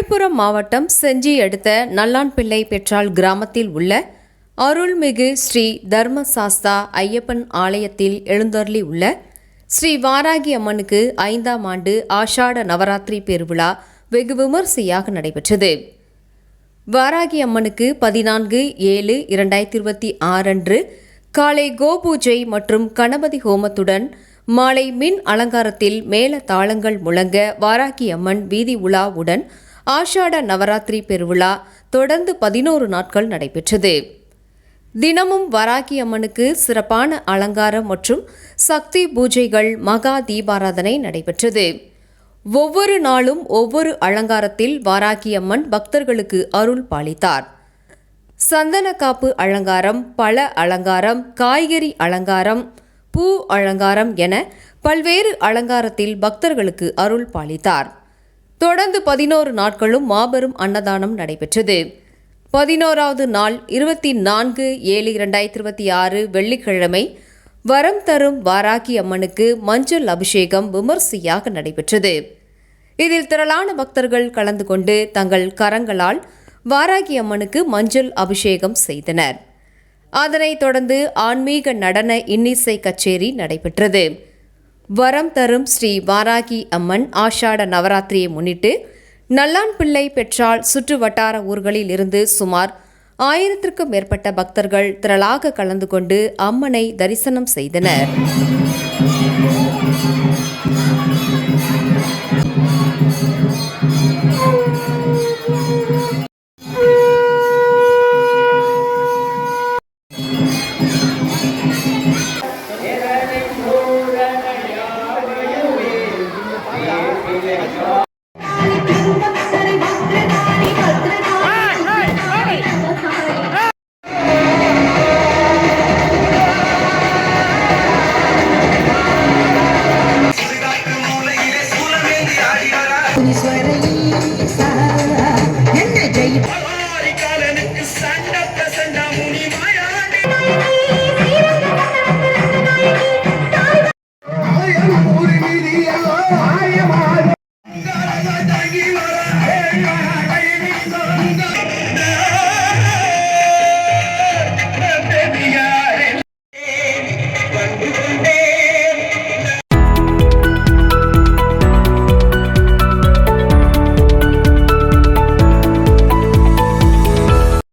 விழுப்புரம் மாவட்டம் செஞ்சி அடுத்த நல்லான்பிள்ளை பெற்றால் கிராமத்தில் உள்ள அருள்மிகு ஸ்ரீ தர்மசாஸ்தா ஐயப்பன் ஆலயத்தில் எழுந்தருளி உள்ள ஸ்ரீ வாராகி அம்மனுக்கு 5ஆம் ஆண்டு ஆஷாட நவராத்திரி பெருவிழா வெகு விமரிசையாக நடைபெற்றது. வாராகி அம்மனுக்கு 14/7/2026 அன்று காலை கோபூஜை மற்றும் கணபதி ஹோமத்துடன் மாலை மின் அலங்காரத்தில் மேல தாளங்கள் முழங்க வாராகி அம்மன் வீதி உலாவுடன் ஆஷாட நவராத்திரி பெருவிழா தொடர்ந்து 11 நாட்கள் நடைபெற்றது. தினமும் வாராகி அம்மனுக்கு சிறப்பான அலங்காரம் மற்றும் சக்தி பூஜைகள், மகா தீபாராதனை நடைபெற்றது. ஒவ்வொரு நாளும் ஒவ்வொரு அலங்காரத்தில் வாராகி அம்மன் பக்தர்களுக்கு அருள் பாலித்தார். சந்தன காப்பு அலங்காரம், பழ அலங்காரம், காய்கறி அலங்காரம், பூ அலங்காரம் என பல்வேறு அலங்காரத்தில் பக்தர்களுக்கு அருள் பாலித்தார். தொடர்ந்து 11 நாட்களும் மாபெரும் அன்னதானம் நடைபெற்றது. 11வது நாள் 24/7/2026 வெள்ளிக்கிழமை வரம் தரும் வாராகி அம்மனுக்கு மஞ்சள் அபிஷேகம் விமரிசையாக நடைபெற்றது. இதில் திரளான பக்தர்கள் கலந்து கொண்டு தங்கள் கரங்களால் வாராகி அம்மனுக்கு மஞ்சள் அபிஷேகம் செய்தனர். அதனைத் தொடர்ந்து ஆன்மீக நடன இன்னிசை கச்சேரி நடைபெற்றது. வரம் தரும் ஸ்ரீ வாராகி அம்மன் ஆஷாட நவராத்திரியை முன்னிட்டு நல்லான்பிள்ளை பெற்றால் சுற்று வட்டார ஊர்களில் இருந்து சுமார் 1000க்கும் மேற்பட்ட பக்தர்கள் திரளாக கலந்து கொண்டு அம்மனை தரிசனம் செய்தனர்.